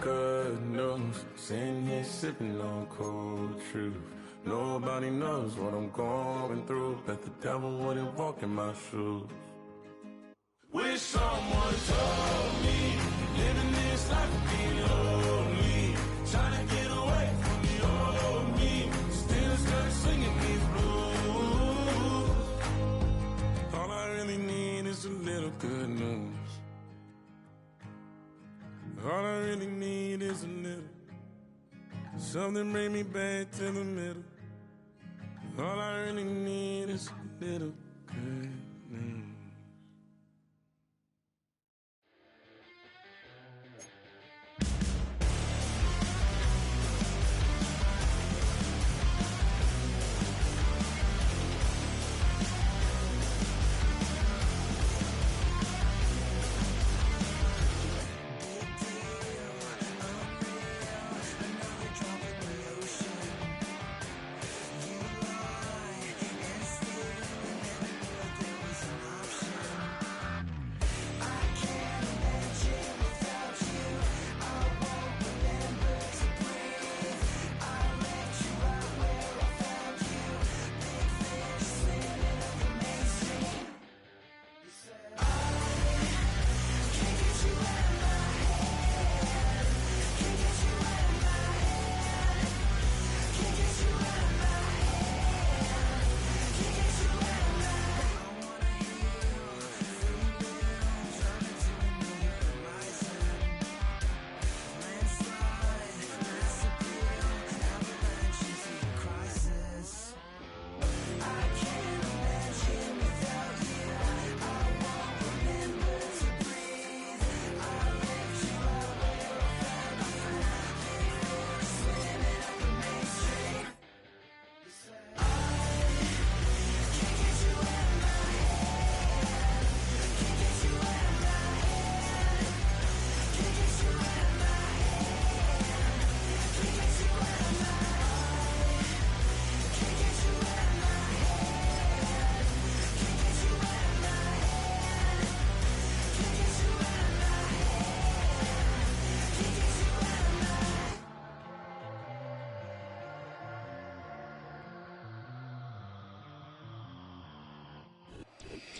good news. Sitting here sipping on cold truth. Nobody knows what I'm going through. Bet the devil wouldn't walk in my shoes. Wish someone told me living this life would be lonely. Trying to get away from the old me. Still stuck singing these blues. All I really need is a little good news. All I really need is a little. Something bring me back to the middle. All I really need is a little good news.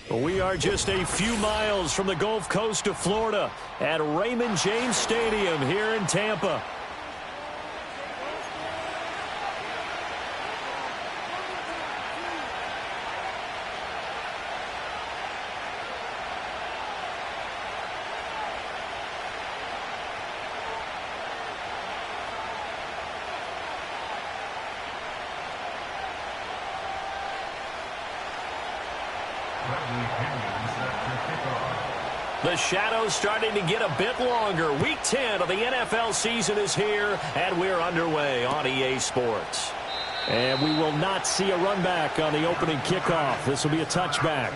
We are just a few miles from the Gulf Coast of Florida at Raymond James Stadium here in Tampa. The shadow's starting to get a bit longer. Week 10 of the NFL season is here, and we're underway on EA Sports. And we will not see a run back on the opening kickoff. This will be a touchback.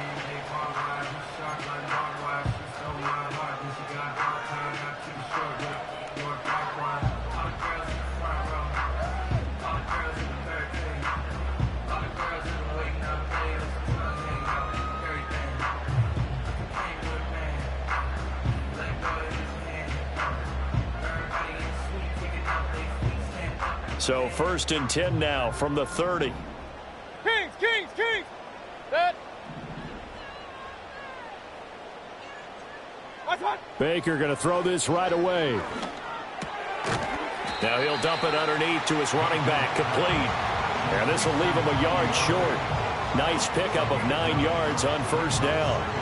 So 1st and 10 now from the 30. Kings! Set. Baker going to throw this right away. Now he'll dump it underneath to his running back, complete. And this will leave him a yard short. Nice pickup of 9 yards on 1st down.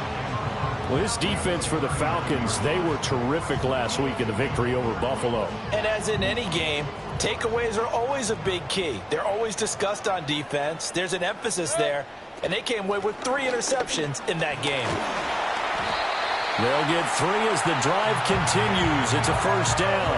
Well, this defense for the Falcons, they were terrific last week in the victory over Buffalo. And as in any game, takeaways are always a big key. They're always discussed on defense. There's an emphasis there, and they came away with 3 interceptions in that game. They'll get 3 as the drive continues. It's a 1st down.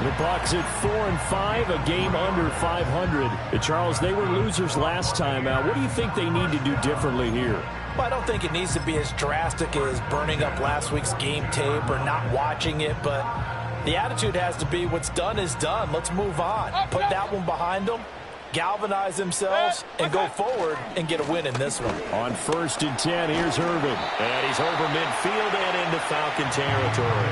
The Bucs at 4-5, a game under 500. Charles, they were losers last time out. What do you think they need to do differently here? Well, I don't think it needs to be as drastic as burning up last week's game tape or not watching it, but the attitude has to be what's done is done. Let's move on. Put that one behind them, galvanize themselves, and go forward and get a win in this one. On 1st and 10, here's Irvin. And he's over midfield and into Falcon territory.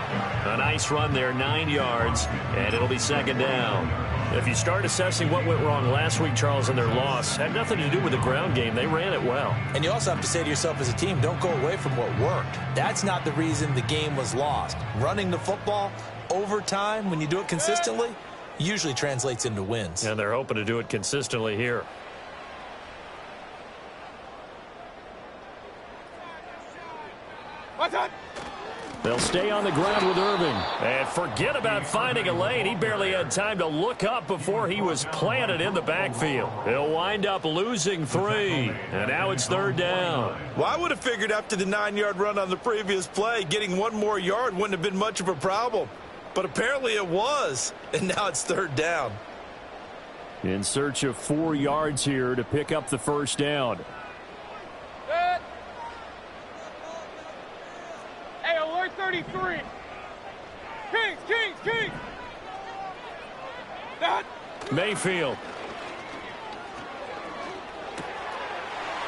A nice run there, 9 yards, and it'll be second down. If you start assessing what went wrong last week, Charles, in their loss, had nothing to do with the ground game. They ran it well. And you also have to say to yourself as a team, don't go away from what worked. That's not the reason the game was lost. Running the football over time, when you do it consistently, usually translates into wins. And they're hoping to do it consistently here. What's up? They'll stay on the ground with Irving. And forget about finding a lane. He barely had time to look up before he was planted in the backfield. He'll wind up losing 3. And now it's third down. Well, I would have figured after the 9-yard run on the previous play, getting 1 more yard wouldn't have been much of a problem. But apparently it was. And now it's third down. In search of 4 yards here to pick up the first down. Set. Hey, alert 33. Kings. That. Mayfield.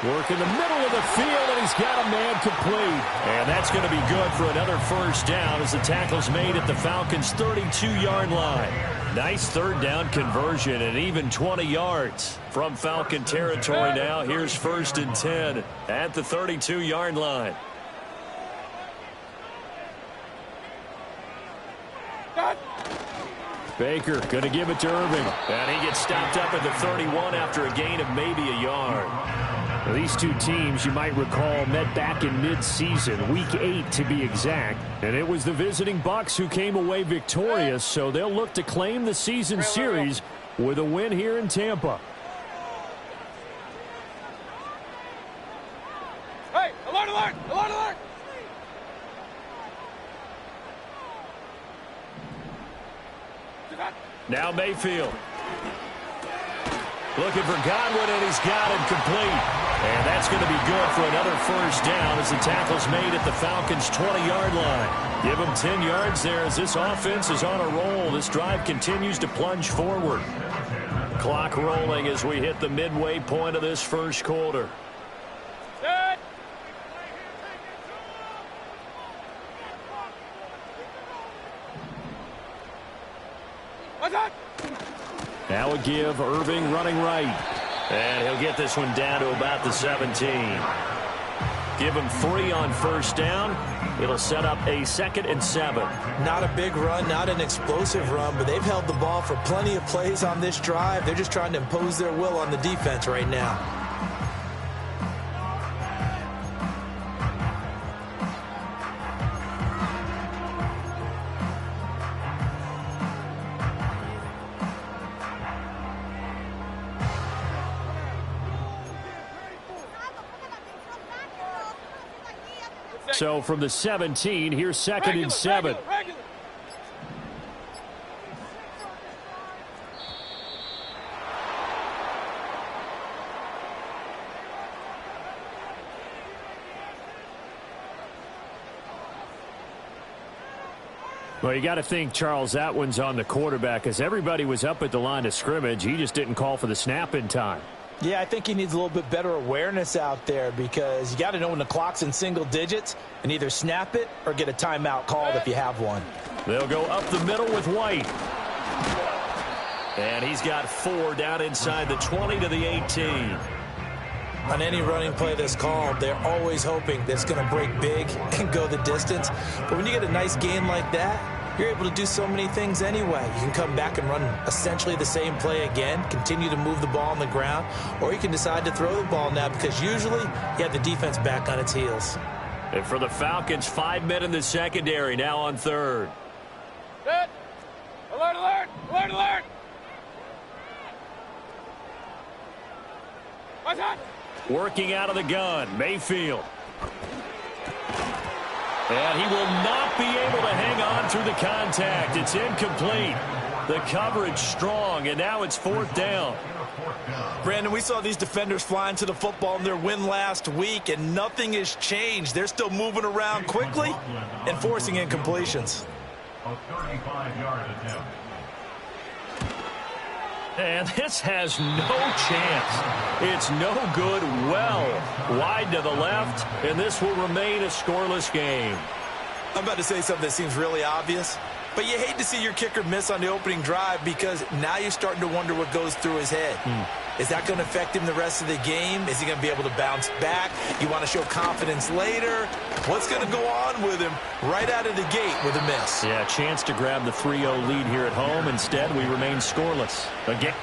Work in the middle of the field, and he's got a man complete. And that's going to be good for another first down as the tackle's made at the Falcons' 32-yard line. Nice third down conversion and even 20 yards from Falcon territory now. Here's 1st and 10 at the 32-yard line. Baker going to give it to Irving. And he gets stopped up at the 31 after a gain of maybe a yard. Now, these two teams, you might recall, met back in mid-season, week 8 to be exact. And it was the visiting Bucs who came away victorious, so they'll look to claim the season series with a win here in Tampa. Hey, alert! Now Mayfield. Looking for Godwin, and he's got him complete. And that's going to be good for another first down as the tackle's made at the Falcons' 20-yard line. Give them 10 yards there as this offense is on a roll. This drive continues to plunge forward. Clock rolling as we hit the midway point of this first quarter. Set. What's up? Now a give, Irving running right. And he'll get this one down to about the 17. Give him 3 on first down. It'll set up a 2nd and 7. Not a big run, not an explosive run, but they've held the ball for plenty of plays on this drive. They're just trying to impose their will on the defense right now. So from the 17, here's 2nd and 7. Regular. Well, you got to think, Charles, that one's on the quarterback as everybody was up at the line of scrimmage. He just didn't call for the snap in time. Yeah, I think he needs a little bit better awareness out there because you got to know when the clock's in single digits and either snap it or get a timeout called if you have one. They'll go up the middle with White. And he's got 4 down inside the 20 to the 18. On any running play that's called, they're always hoping that it's going to break big and go the distance. But when you get a nice gain like that, you're able to do so many things anyway. You can come back and run essentially the same play again, continue to move the ball on the ground, or you can decide to throw the ball now because usually you have the defense back on its heels. And for the Falcons, 5 men in the secondary now on 3rd. Set. Alert! What's up? Working out of the gun, Mayfield. And he will not be able to hang on through the contact. It's incomplete. The coverage strong, and now it's 4th down. Brandon, we saw these defenders flying to the football in their win last week, and nothing has changed. They're still moving around quickly and forcing incompletions. And this has no chance. It's no good. Well, wide to the left, and this will remain a scoreless game. I'm about to say something that seems really obvious, but you hate to see your kicker miss on the opening drive because now you're starting to wonder what goes through his head. Is that going to affect him the rest of the game? Is he going to be able to bounce back? You want to show confidence later? What's going to go on with him right out of the gate with a miss? Yeah, chance to grab the 3-0 lead here at home. Instead, we remain scoreless. Again.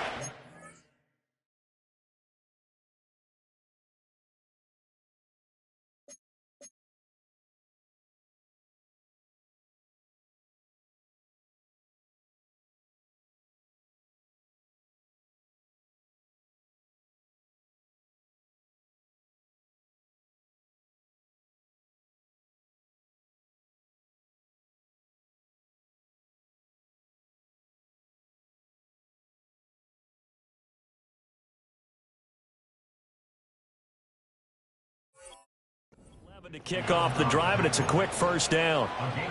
To kick off the drive, and it's a quick first down.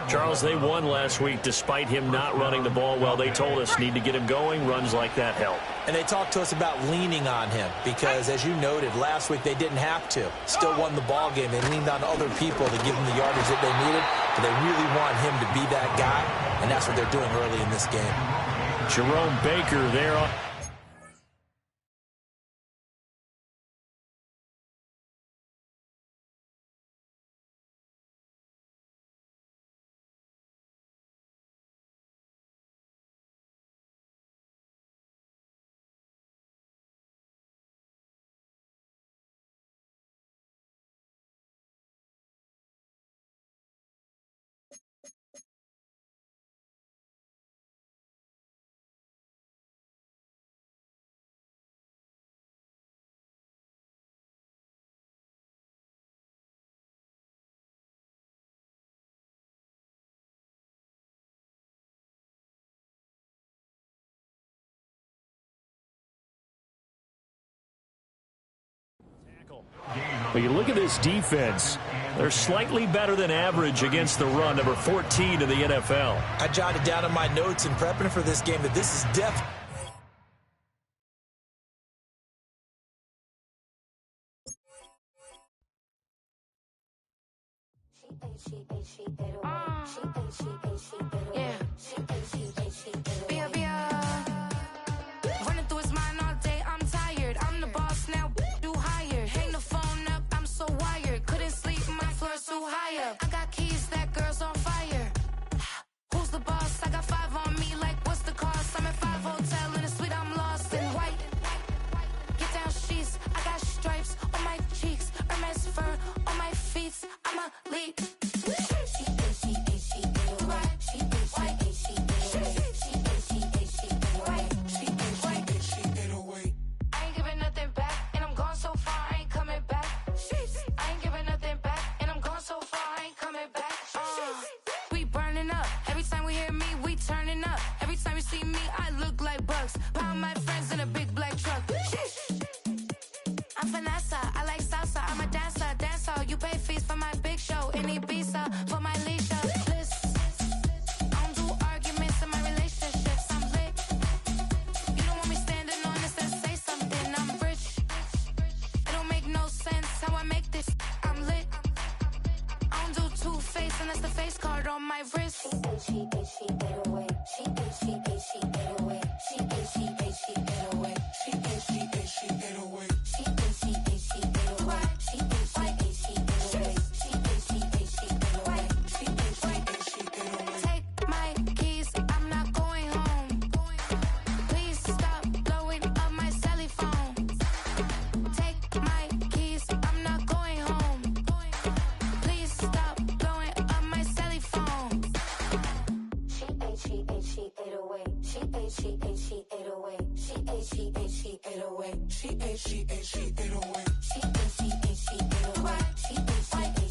Charles, they won last week despite him not running the ball well. They told us need to get him going. Runs like that help. And they talked to us about leaning on him because, as you noted, last week they didn't have to. Still won the ball game. They leaned on other people to give them the yardage that they needed, but they really want him to be that guy, and that's what they're doing early in this game. Jerome Baker there. But you look at this defense, they're slightly better than average against the run, number 14 in the NFL. I jotted down in my notes in prepping for this game that this is definitely running through his mind all day. I'm tired. I'm the boss now. Do higher. Hang the phone up. I'm so wired. Couldn't sleep. My floor's too high up. I got keys. That girl's on fire. Who's the boss? I got 5 on me. Like what's the cost? I'm at 5 hotel in a suite. I'm lost in white. Get down sheets. I got stripes on my cheeks. Hermes fur on my feet. I'm a lead. Bucs. Pound my friends in a big black truck. I'm Vanessa, I like salsa. I'm a dancer, dancer. You pay fees for my big show in Ibiza for my leisure. I don't do arguments in my relationships. I'm lit. You don't want me standing on this and say something. I'm rich. It don't make no sense how I make this. I'm lit. I don't do two-face and that's the face card on my wrist. She get away. She get away. Take my keys, I'm not going home. Please stop blowing up my celly phone. Take my keys, I'm not going home. Please stop blowing up my celly phone. She ate away. She ate away. She ate away. She ate away. She ate away. She ate away.